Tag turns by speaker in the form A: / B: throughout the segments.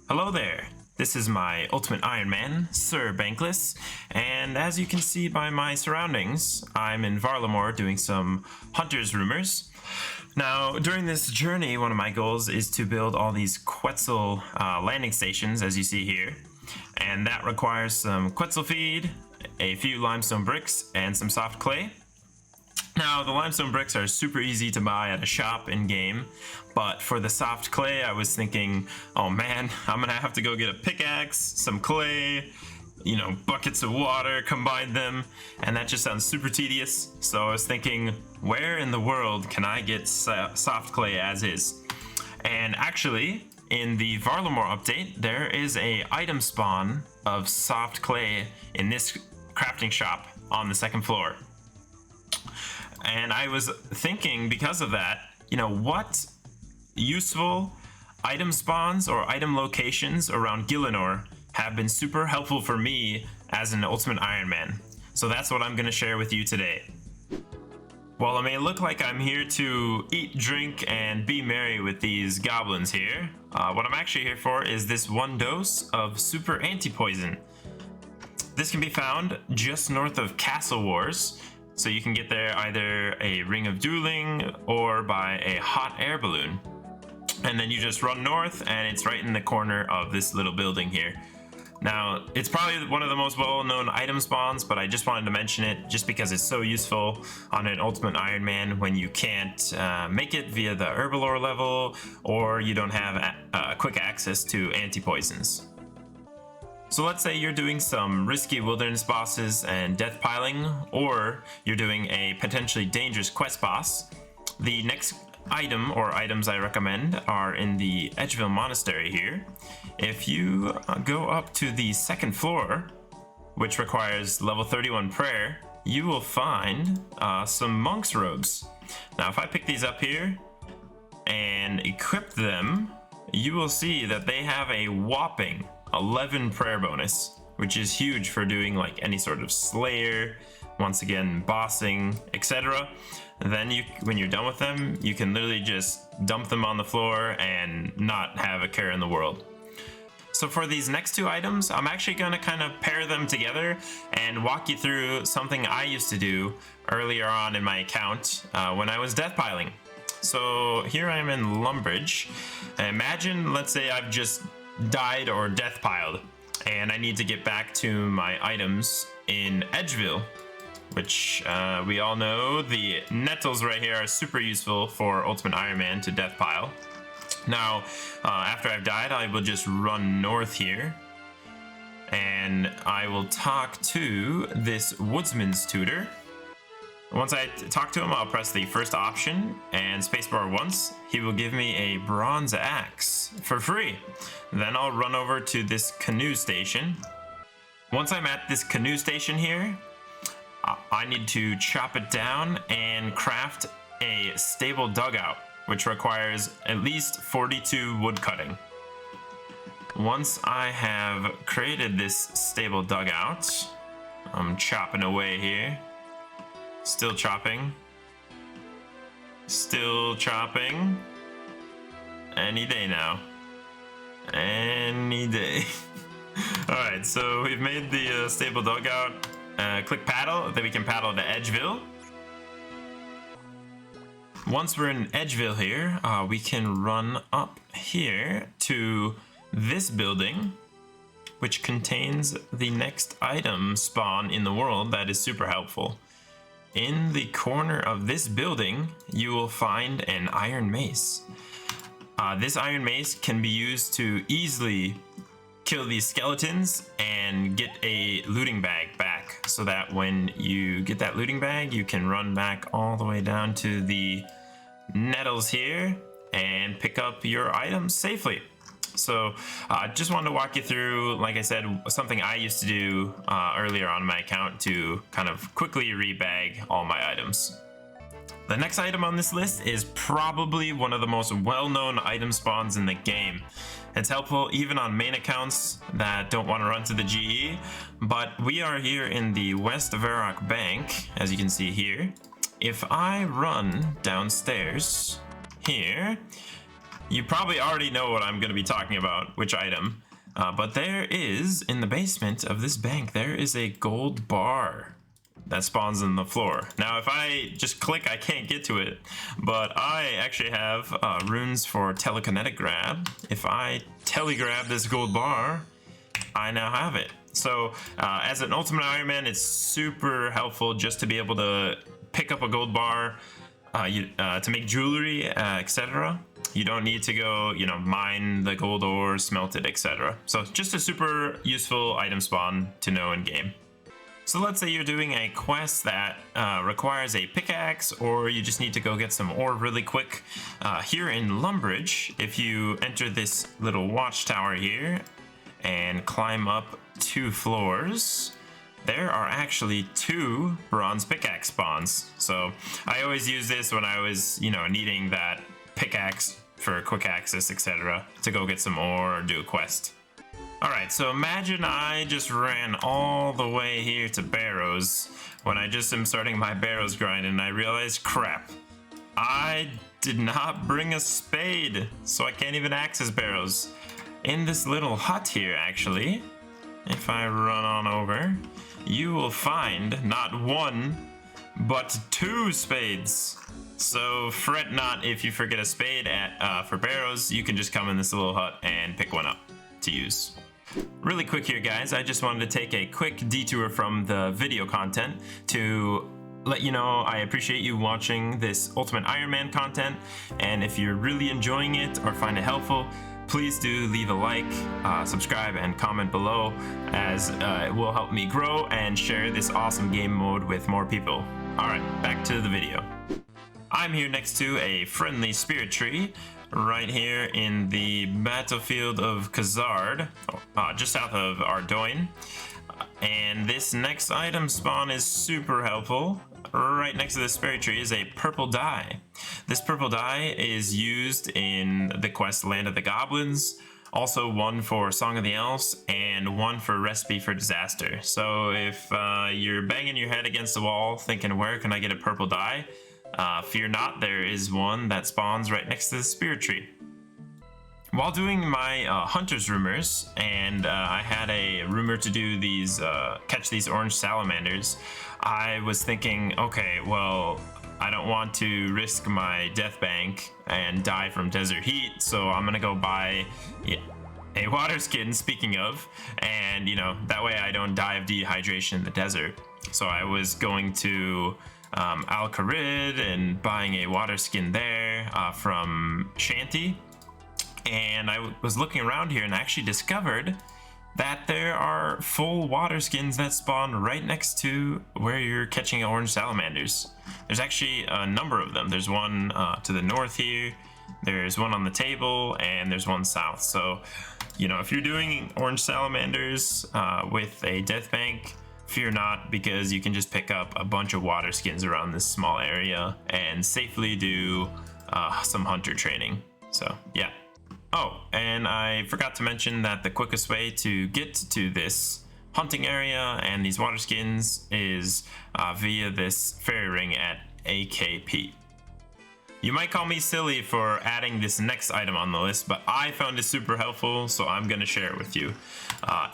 A: Hello there, this is my Ultimate Iron Man, Sir Bankless, and as you can see by my surroundings, I'm in Varlamore doing some Hunter's Rumors. Now, during this journey, one of my goals is to build all these Quetzal landing stations, as you see here, and that requires some Quetzal feed, a few limestone bricks, and some soft clay. Now, the limestone bricks are super easy to buy at a shop in-game, but for the soft clay, I was thinking, oh man, I'm gonna have to go get a pickaxe, some clay, buckets of water, combine them, and that just sounds super tedious. So I was thinking, where in the world can I get soft clay as is? And actually, in the Varlamore update, there is a item spawn of soft clay in this crafting shop on the second floor. And I was thinking, because of that, what useful item spawns or item locations around Gielinor have been super helpful for me as an Ultimate Iron Man. So that's what I'm going to share with you today. While it may look like I'm here to eat, drink, and be merry with these goblins here, what I'm actually here for is this 1 dose of Superantipoison. This can be found just north of Castle Wars. So you can get there either a ring of dueling or by a hot air balloon. And then you just run north and it's right in the corner of this little building here. Now, it's probably one of the most well-known item spawns, but I just wanted to mention it just because it's so useful on an Ultimate Iron Man when you can't make it via the Herbalore level or you don't have quick access to anti-poisons. So let's say you're doing some risky wilderness bosses and deathpiling, or you're doing a potentially dangerous quest boss. The next item or items I recommend are in the Edgeville Monastery here. If you go up to the second floor, which requires level 31 prayer, you will find some monk's robes. Now if I pick these up here and equip them, you will see that they have a whopping 11 prayer bonus, which is huge for doing like any sort of slayer, once again bossing, etc. Then when you're done with them, you can literally just dump them on the floor and not have a care in the world. So for these next 2 items, I'm actually going to kind of pair them together and walk you through something I used to do earlier on in my account when I was deathpiling. So here I am in Lumbridge. Imagine, let's say I've just died or deathpiled and I need to get back to my items in Edgeville, which we all know the nettles right here are super useful for Ultimate Iron Man to deathpile. Now after I've died, I will just run north here and I will talk to this woodsman's tutor. Once I talk to him, I'll press the first option and spacebar once. He will give me a bronze axe for free. Then I'll run over to this canoe station. Once I'm at this canoe station here, I need to chop it down and craft a stable dugout, which requires at least 42 wood cutting. Once I have created this stable dugout, I'm chopping away here. Still chopping. Still chopping. Any day now. Any day. Alright, so we've made the stable dugout. Click paddle, then we can paddle to Edgeville. Once we're in Edgeville here, we can run up here to this building, which contains the next item spawn in the world that is super helpful. In the corner of this building, you will find an iron mace. This iron mace can be used to easily kill these skeletons and get a looting bag back, so that when you get that looting bag, you can run back all the way down to the nettles here and pick up your items safely. So I just wanted to walk you through, like I said, something I used to do earlier on my account to kind of quickly rebag all my items. The next item on this list is probably one of the most well-known item spawns in the game. It's helpful even on main accounts that don't want to run to the GE, but we are here in the West Varrock Bank, as you can see here. If I run downstairs here, You probably already know what I'm going to be talking about, which item. But there is, in the basement of this bank, there is a gold bar that spawns on the floor. Now, if I just click, I can't get to it, but I actually have runes for telekinetic grab. If I telegrab this gold bar, I now have it. So as an Ultimate Iron Man, it's super helpful just to be able to pick up a gold bar to make jewelry, etc. You don't need to go, mine the gold ore, smelt it, etc. So just a super useful item spawn to know in game. So let's say you're doing a quest that requires a pickaxe, or you just need to go get some ore really quick. Here in Lumbridge, if you enter this little watchtower here and climb up 2 floors, there are actually 2 bronze pickaxe spawns. So I always use this when I was, needing that pickaxe for quick access, etc. to go get some ore or do a quest. Alright, so imagine I just ran all the way here to Barrows when I just am starting my Barrows grind and I realized, crap, I did not bring a spade, so I can't even access Barrows. In this little hut here, actually, if I run on over, you will find not 1, but 2 spades. So fret not if you forget a spade for Barrows. You can just come in this little hut and pick one up to use. Really quick here, guys, I just wanted to take a quick detour from the video content to let you know I appreciate you watching this Ultimate Iron Man content, and if you're really enjoying it or find it helpful, please do leave a like, subscribe, and comment below, as it will help me grow and share this awesome game mode with more people. Alright, back to the video. I'm here next to a friendly spirit tree, right here in the battlefield of Khazard, just south of Ardoin. And this next item spawn is super helpful. Right next to this spirit tree is a purple dye. This purple dye is used in the quest Land of the Goblins, also one for Song of the Elves, and one for Recipe for Disaster. So if you're banging your head against the wall thinking, where can I get a purple dye? Fear not, there is one that spawns right next to the spirit tree. While doing my hunter's rumors, and I had a rumor to do these catch these orange salamanders, I was thinking, okay, well, I don't want to risk my death bank and die from desert heat, so I'm gonna go buy a waterskin, speaking of, and that way I don't die of dehydration in the desert. So I was going to Al Kharid and buying a waterskin there from Shanty, and I was looking around here and I actually discovered that there are full waterskins that spawn right next to where you're catching orange salamanders. There's actually a number of them. There's one to the north here, there's one on the table, and there's one south. So if you're doing orange salamanders with a death bank, fear not, because you can just pick up a bunch of water skins around this small area and safely do some hunter training. So yeah. Oh, and I forgot to mention that the quickest way to get to this hunting area and these water skins is via this fairy ring at AKP. You might call me silly for adding this next item on the list, but I found it super helpful, so I'm going to share it with you.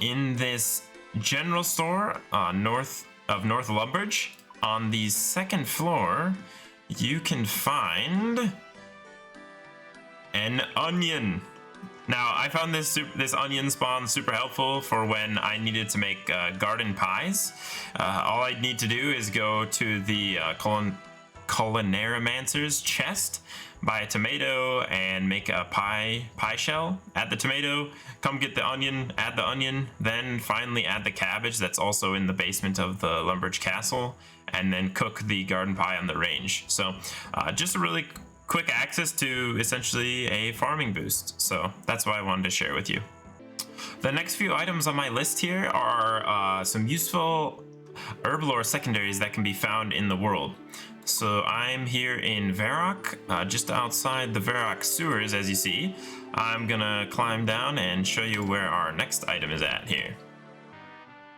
A: In this general store north of North Lumbridge, on the 2nd floor, you can find an onion. Now, I found this onion spawn super helpful for when I needed to make garden pies. All I need to do is go to the Culinarimancer's chest, buy a tomato, and make a pie shell. Add the tomato, come get the onion, add the onion, then finally add the cabbage that's also in the basement of the Lumbridge Castle, and then cook the garden pie on the range. So just a really quick access to essentially a farming boost. So that's why I wanted to share with you. The next few items on my list here are some useful herblore secondaries that can be found in the world. So I'm here in Varrock, just outside the Varrock sewers, as you see. I'm gonna climb down and show you where our next item is at here.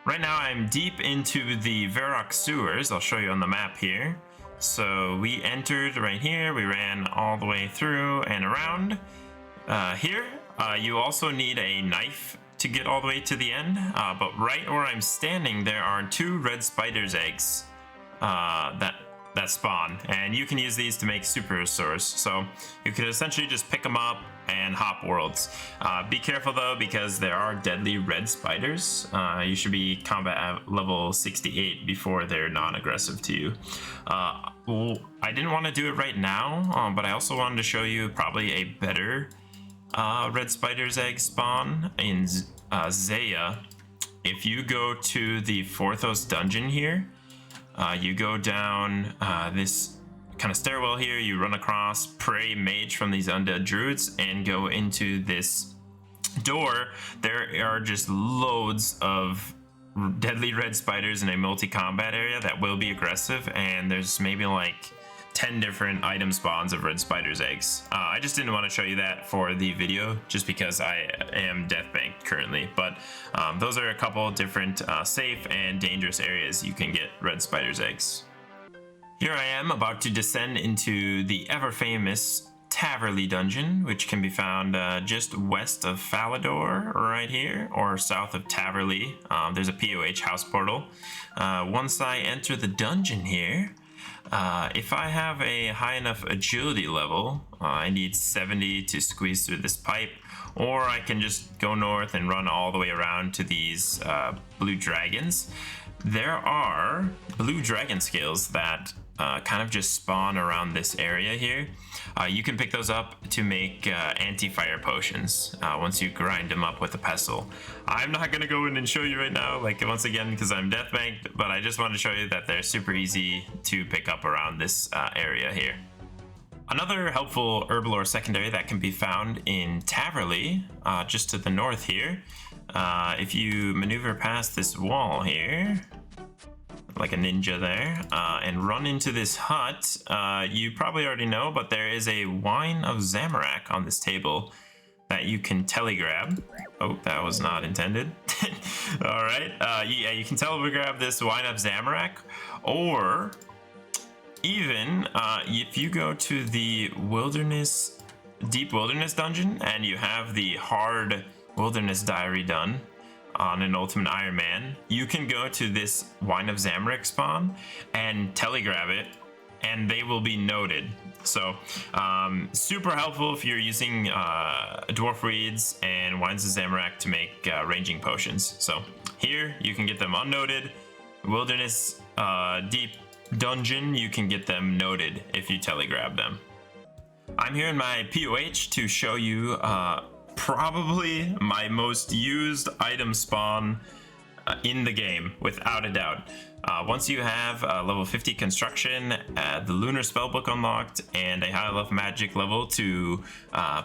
A: Right now I'm deep into the Varrock sewers. I'll show you on the map here. So we entered right here, we ran all the way through and around, Here, you also need a knife to get all the way to the end, but right where I'm standing, there are 2 red spider's eggs that spawn, and you can use these to make super swords. So you could essentially just pick them up and hop worlds. Be careful though, because there are deadly red spiders. You should be combat at level 68 before they're non-aggressive to you. Well, I didn't want to do it right now, but I also wanted to show you probably a better red spider's egg spawn in Zaya. If you go to the Forthos dungeon here, you go down this kind of stairwell here, you run across, pray mage from these undead druids, and go into this door. There are just loads of deadly red spiders in a multi-combat area that will be aggressive, and there's maybe like 10 different item spawns of red spider's eggs. I just didn't want to show you that for the video just because I am deathbanked currently, but those are a couple different safe and dangerous areas you can get red spider's eggs. Here I am about to descend into the ever famous Taverley dungeon, which can be found just west of Falador right here, or south of Taverley. There's a POH house portal. Once I enter the dungeon here, if I have a high enough agility level, I need 70 to squeeze through this pipe, or I can just go north and run all the way around to these blue dragons. There are blue dragon scales that kind of just spawn around this area here. You can pick those up to make anti-fire potions once you grind them up with a pestle. I'm not going to go in and show you right now, like once again, because I'm deathbanked, but I just wanted to show you that they're super easy to pick up around this area here. Another helpful herblore secondary that can be found in Taverley, just to the north here. If you maneuver past this wall here, like a ninja there, and run into this hut, you probably already know, but there is a wine of Zamorak on this table that you can telegrab. Oh, that was not intended. All right, yeah, you can telegrab this wine of Zamorak, or even if you go to the deep wilderness dungeon and you have the hard wilderness diary done on an Ultimate Iron Man, you can go to this Wine of Zamorak spawn and telegrab it, and they will be noted. So super helpful if you're using dwarf reeds and Wines of Zamorak to make ranging potions. So here you can get them unnoted. Wilderness deep dungeon, you can get them noted if you telegrab them. I'm here in my POH to show you probably my most used item spawn in the game, without a doubt. Once you have level 50 construction, the lunar spellbook unlocked, and a high enough magic level to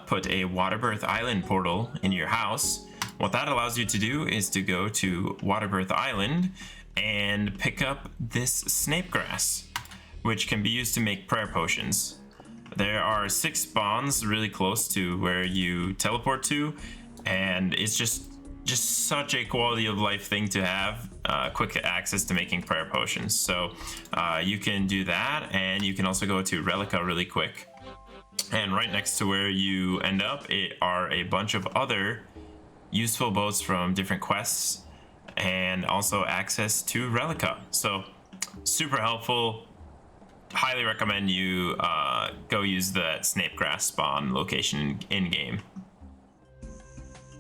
A: put a Waterbirth Island portal in your house, what that allows you to do is to go to Waterbirth Island and pick up this Snape Grass, which can be used to make prayer potions. There are 6 spawns really close to where you teleport to, and it's just such a quality of life thing to have, quick access to making prayer potions. So you can do that, and you can also go to Relica really quick. And right next to where you end up are a bunch of other useful boats from different quests, and also access to Relica. So super helpful. Highly recommend you go use the Snape Grass spawn location in game.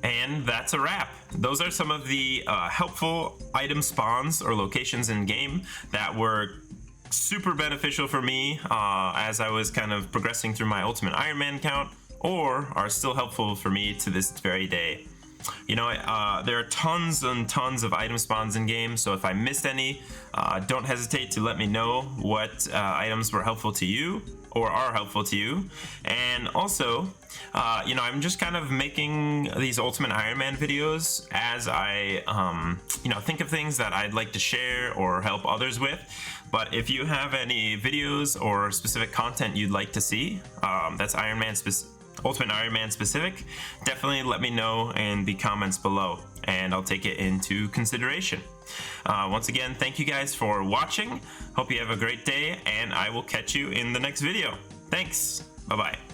A: And that's a wrap. Those are some of the helpful item spawns or locations in game that were super beneficial for me as I was kind of progressing through my Ultimate Iron Man count, or are still helpful for me to this very day. You know, there are tons and tons of item spawns in game, so if I missed any, don't hesitate to let me know what items were helpful to you or are helpful to you. And also, you know, I'm just kind of making these Ultimate Iron Man videos as I, you know, think of things that I'd like to share or help others with. But if you have any videos or specific content you'd like to see, that's Ultimate Iron Man specific, definitely let me know in the comments below, and I'll take it into consideration. Once again, thank you guys for watching. Hope you have a great day, and I will catch you in the next video. Thanks. Bye-bye.